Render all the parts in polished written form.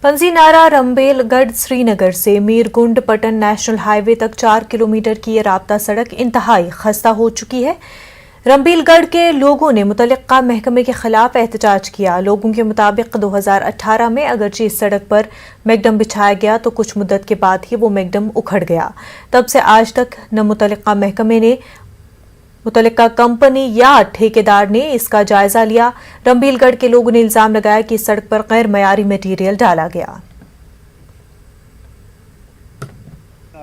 पंजी नारा रंबेल गढ़ श्रीनगर से मीरगुंड पटन नेशनल हाईवे तक 4 किलोमीटर की ये राब्ता सड़क इंतहाई खस्ता हो चुकी है। रंबीलगढ़ के लोगों ने मुतल्लिका महकमे के खिलाफ एहतजाज किया। लोगों के मुताबिक 2018 में अगरचे इस सड़क पर मैकडम बिछाया गया तो कुछ मुद्दत के बाद ही वो मैकडम उखड़ गया। तब से आज तक न मुतल्लिका महकमे ने, मुतल्लिका कंपनी या ठेकेदार ने इसका जायजा लिया। रंबीलगढ़ के लोगों ने इल्जाम लगाया कि इस सड़क पर गैर मयारी मटीरियल डाला गया।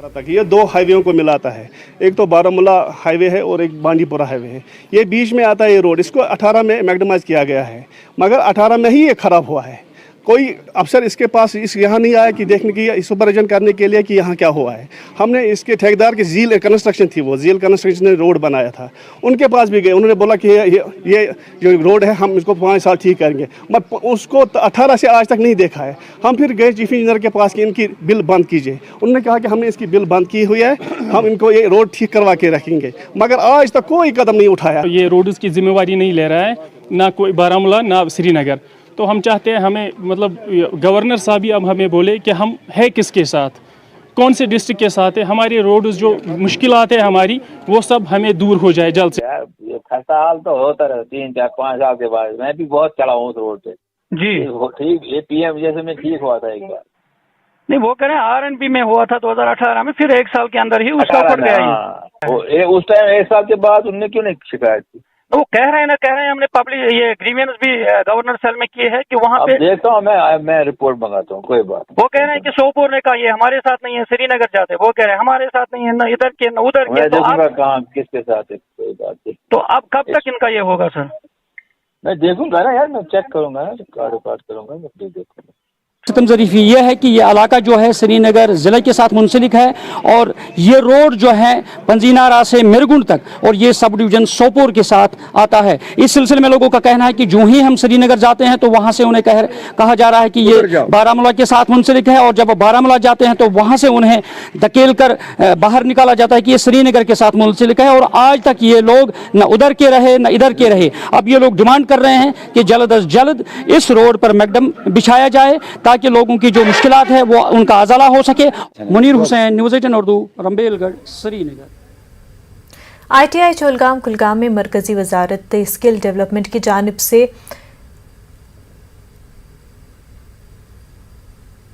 तक ये दो हाईवेयों को मिलाता है, एक तो बारामूला हाईवे है और एक बांडीपुरा हाईवे है। ये बीच में आता है ये रोड, इसको 18 में मैग्डमाइज किया गया है, मगर 18 में ही ये खराब हुआ है। कोई अफसर इसके पास यहाँ नहीं आया कि देखने की सुपरविजन करने के लिए कि यहाँ क्या हुआ है। हमने इसके ठेकेदार की झील कंस्ट्रक्शन थी, वो झील कंस्ट्रक्शन ने रोड बनाया था, उनके पास भी गए। उन्होंने बोला कि ये जो रोड है हम इसको 5 साल ठीक करेंगे, मगर उसको 18 से आज तक नहीं देखा है। हम फिर गए चीफ इंजीनियर के पास कि इनकी बिल बंद कीजिए। उन्होंने कहा कि हमने इसकी बिल बंद की हुई है, हम इनको ये रोड ठीक करवा के रखेंगे, मगर आज तक कोई कदम नहीं उठाया। ये रोड उसकी जिम्मेवारी नहीं ले रहा है, ना कोई बारामूला ना श्रीनगर। तो हम चाहते हैं हमें मतलब गवर्नर साहब ही अब हमें बोले कि हम है किसके साथ, कौन से डिस्ट्रिक्ट के साथ है। हमारे रोड जो मुश्किलात है हमारी वो सब हमें दूर हो जाए जल्द से। ये खस्ता हाल तो होता रहा 3, 4, 5 साल के बाद। मैं भी बहुत चला हूँ उस रोड पे जी। ठीक, ये पीएम जैसे में ठीक हुआ था एक बार। नहीं, वो कह रहे हैं आरएनबी में हुआ था 2018 में, फिर 1 साल के अंदर ही उसका उखड़ गया। उस टाइम 1 साल के बाद उनने क्यों नहीं शिकायत की? वो कह रहे हैं हमने पब्लिक ये ग्रीवेंस भी गवर्नर सेल में किए है कि वहाँ पे देखता हूँ मैं रिपोर्ट मंगाता हूँ, कोई बात। वो कह रहे हैं कि सोपोर ने कहा ये हमारे साथ नहीं है, श्रीनगर जाते वो कह रहे हैं हमारे साथ नहीं है, न इधर के न उधर के। देखूंगा कहाँ किसके साथ है, कोई बात नहीं। तो अब कब तक इनका ये होगा सर? मैं देखूंगा ना यार, मैं चेक करूंगा ना, रिकॉर्ड करूंगा, मैं देखूंगा। सितम ज़रीफ़ी ये है कि ये इलाका जो है श्रीनगर ज़िले के साथ मुंसलिक है और ये रोड जो है पंजीनारा से मिरगुंड तक और ये सब डिवीज़न सोपोर के साथ आता है। इस सिलसिले में लोगों का कहना है कि जो ही हम श्रीनगर जाते हैं तो वहाँ से उन्हें कहा जा रहा है कि ये बारामूला के साथ मुंसलिक है, और जब बारामूला जाते हैं तो वहाँ से उन्हें धकेल कर बाहर निकाला जाता है कि ये श्रीनगर के साथ मुंसलिक है। और आज तक ये लोग न उधर के रहे न इधर के रहे। अब ये लोग डिमांड कर रहे हैं कि जल्द अज जल्द इस रोड पर मैकडम बिछाया जाए ताकि लोगों की जो मुश्किलात है वो उनका अज़ला हो सके। मुनीर हुसैन, न्यूज़ 18 उर्दू, रंबेलगढ़, श्रीनगर। ITI चोलगाम कुलगाम में मरकजी वजारत स्किल डेवलपमेंट की जानिब से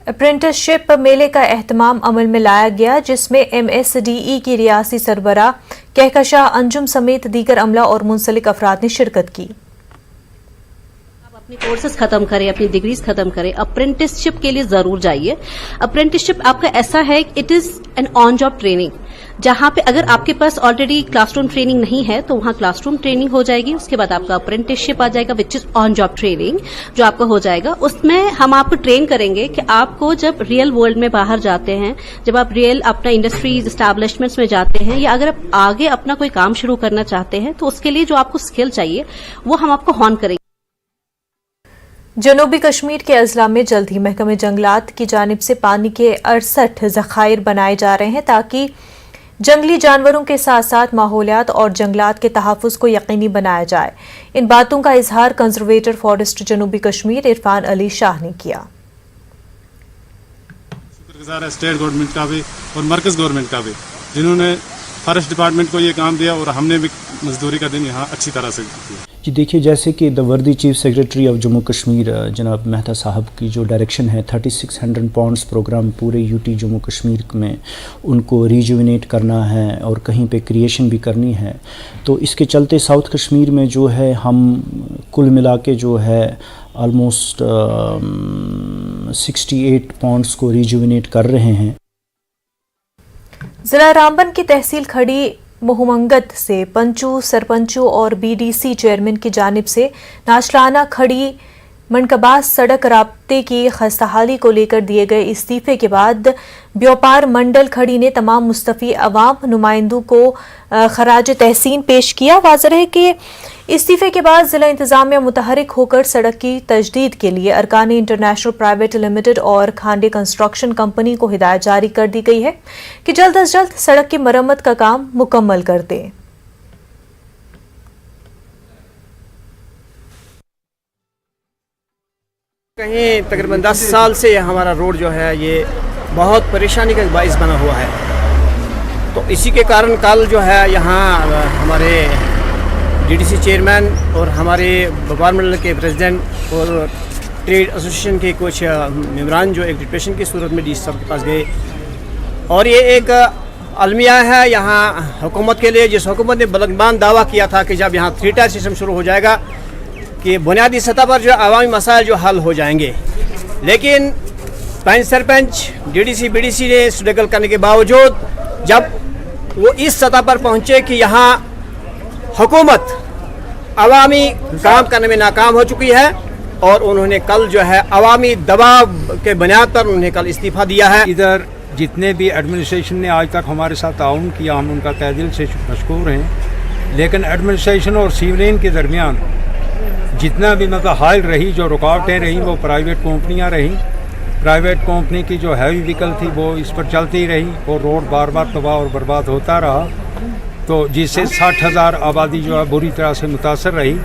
अप्रेंटिसशिप मेले का एहतमाम अमल में लाया गया, जिसमें MSDE की रियासी सरबराह कहकशां अंजुम समेत दीगर अमला और मुंसलिक अफराद ने शिरकत की। अपने कोर्सेज खत्म करें, अपनी डिग्रीज खत्म करें, अप्रेंटिसशिप के लिए जरूर जाइए। अप्रेंटिसशिप आपका ऐसा है, it is an on job training, जहां पे अगर आपके पास ऑलरेडी क्लासरूम ट्रेनिंग नहीं है तो वहां क्लासरूम ट्रेनिंग हो जाएगी, उसके बाद आपका अप्रेंटिसशिप आ जाएगा which is on job training जो आपका हो जाएगा। उसमें हम आपको ट्रेन करेंगे कि आपको जब रियल वर्ल्ड में बाहर जाते हैं, जब आप रियल अपना इंडस्ट्रीज एस्टैब्लिशमेंट्स में जाते हैं, या अगर आप आगे अपना कोई काम शुरू करना चाहते हैं तो उसके लिए जो आपको स्किल चाहिए वो हम आपको हॉर्न करेंगे। जनूबी कश्मीर के अजला में जल्द ही महकमे जंगलात की जानिब से पानी के 68 ज़खायर बनाए जा रहे हैं ताकि जंगली जानवरों के साथ साथ माहौलियात और जंगलात के तहफ़्फ़ुज़ को यकीनी बनाया जाए। इन बातों का इजहार कंजर्वेटर फॉरेस्ट जनूबी कश्मीर इरफान अली शाह ने किया। शुक्रगुज़ार है स्टेट गवर्नमेंट का भी और मरकज़ गवर्नमेंट का भी, जिन्होंने फॉरेस्ट डिपार्टमेंट को ये काम दिया और हमने भी मजदूरी का दिन यहाँ अच्छी तरह से किया। जी देखिए, जैसे कि द वर्दी chief secretary of Jammu Kashmir जनाब मेहता साहब की जो डायरेक्शन है 3600 पॉन्ड्स प्रोग्राम पूरे यूटी जम्मू कश्मीर में उनको रिजुविनेट करना है और कहीं पे क्रिएशन भी करनी है, तो इसके चलते साउथ कश्मीर में जो है हम कुल मिला के जो है ऑलमोस्ट 68 पॉन्ड्स को रिजुविनेट कर रहे हैं। जिला रामबन की तहसील खड़ी मोहमंगत से पंचू, सरपंचों और BDC चेयरमैन की जानिब से नाचलाना खड़ी मनकबास सड़क राब्ते की खस्ताहाली को लेकर दिए गए इस्तीफे के बाद व्यापार मंडल खड़ी ने तमाम मुस्तफ़ी अवाम नुमाइंदों को खराज तहसीन पेश किया। वाज़ेह है कि इस्तीफे के बाद जिला इंतजामिया मुतहरिक होकर सड़क की तजदीद के लिए अरकानी इंटरनेशनल प्राइवेट लिमिटेड और खांडे कंस्ट्रक्शन कंपनी को हिदायत जारी कर दी गई है कि जल्द अज जल्द सड़क की मरम्मत का काम मुकम्मल कर दें। کہیں تقریباً 10 سال سے ہمارا روڈ جو ہے یہ بہت پریشانی کا باعث بنا ہوا ہے. تو اسی کے کارن کل جو ہے یہاں ہمارے DDC چیئرمین اور ہمارے وپار منڈل کے پریزیڈنٹ اور ٹریڈ ایسوسیشن کے کچھ ممبران جو ایک ڈپٹیشن کی صورت میں DC صاحب کے پاس گئے. اور یہ ایک المیہ ہے یہاں حکومت کے لیے، جس حکومت نے بلندبان دعویٰ کیا تھا کہ جب یہاں 3 ٹائر سسٹم شروع ہو جائے گا کہ بنیادی سطح پر جو عوامی مسائل جو حل ہو جائیں گے. لیکن پنچ سرپنچ DDC BDC نے اسٹرگل کرنے کے باوجود جب وہ اس سطح پر پہنچے کہ یہاں حکومت عوامی کام کرنے میں ناکام ہو چکی ہے، اور انہوں نے کل جو ہے عوامی دباؤ کے بنیاد پر انہوں نے کل استعفیٰ دیا ہے. ادھر جتنے بھی ایڈمنسٹریشن نے آج تک ہمارے ساتھ تعاون کیا ہم ان کا تہ دل سے مشکور ہیں. لیکن ایڈمنسٹریشن اور سیولین کے درمیان جتنا بھی حائل رہی، جو رکاوٹیں رہیں وہ پرائیویٹ کمپنیاں رہیں. پرائیویٹ کمپنی کی جو ہیوی وہیکل تھی وہ اس پر چلتی رہی اور روڈ بار بار تباہ اور برباد ہوتا رہا، تو جس سے 60,000 آبادی جو ہے بری طرح سے متاثر رہی.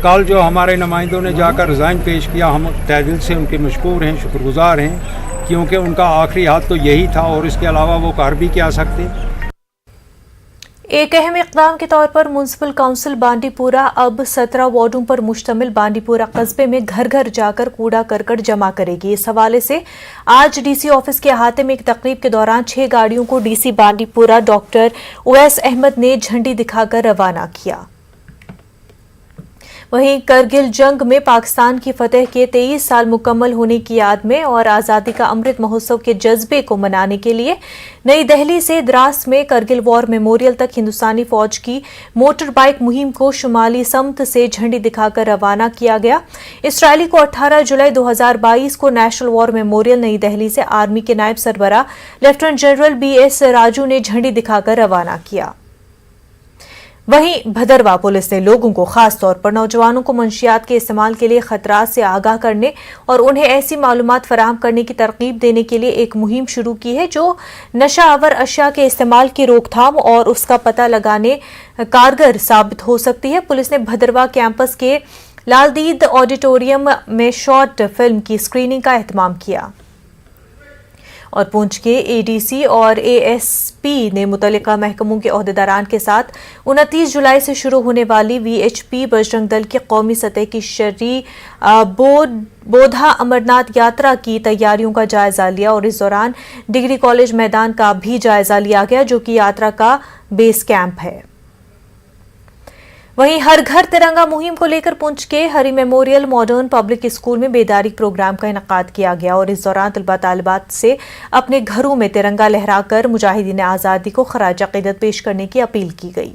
کل جو ہمارے نمائندوں نے جا کر ریزائن پیش کیا، ہم تہ دل سے ان کے مشکور ہیں، شکر گزار ہیں، کیونکہ ان کا آخری ہاتھ تو یہی تھا اور اس کے علاوہ وہ کر بھی کیا سکتے. ایک اہم اقدام کے طور پر میونسپل کونسل بانڈی پورہ اب 17 وارڈوں پر مشتمل بانڈی پورہ قصبے میں گھر گھر جا کر کوڑا کرکٹ جمع کرے گی. اس حوالے سے آج DC آفس کے احاطے میں ایک تقریب کے دوران 6 گاڑیوں کو DC بانڈی پورہ ڈاکٹر اویس احمد نے جھنڈی دکھا کر روانہ کیا. وہیں کرگل جنگ میں پاکستان کی فتح کے 23 سال مکمل ہونے کی یاد میں اور آزادی کا امرت مہوتسو کے جذبے کو منانے کے لیے نئی دہلی سے دراس میں کرگل وار میموریل تک ہندوستانی فوج کی موٹر بائیک مہم کو شمالی سمت سے جھنڈی دکھا کر روانہ کیا گیا. اس ریلی کو 18 جولائی 2022 کو نیشنل وار میموریل نئی دہلی سے آرمی کے نائب سربراہ لیفٹیننٹ جنرل BS راجو نے جھنڈی دکھا کر روانہ کیا. وہیں بھدرواہ پولیس نے لوگوں کو خاص طور پر نوجوانوں کو منشیات کے استعمال کے لیے خطرات سے آگاہ کرنے اور انہیں ایسی معلومات فراہم کرنے کی ترغیب دینے کے لیے ایک مہم شروع کی ہے جو نشہ آور اشیاء کے استعمال کی روک تھام اور اس کا پتہ لگانے کارگر ثابت ہو سکتی ہے. پولیس نے بھدرواہ کیمپس کے لالدید آڈیٹوریم میں شارٹ فلم کی اسکریننگ کا اہتمام کیا. اور پونچھ کے ADC اور ASP نے متعلقہ محکموں کے عہدیداران کے ساتھ 29 جولائی سے شروع ہونے والی VHP بجرنگ دل کی قومی سطح کی شرعی بودھا امرناتھ یاترا کی تیاریوں کا جائزہ لیا اور اس دوران ڈگری کالج میدان کا بھی جائزہ لیا گیا جو کہ یاترا کا بیس کیمپ ہے. وہیں ہر گھر ترنگا مہم کو لے کر پونچھ کے ہری میموریل ماڈرن پبلک اسکول میں بیداری پروگرام کا انعقاد کیا گیا اور اس دوران طلباء طالبات سے اپنے گھروں میں ترنگا لہرا کر مجاہدین آزادی کو خراج عقیدت پیش کرنے کی اپیل کی گئی.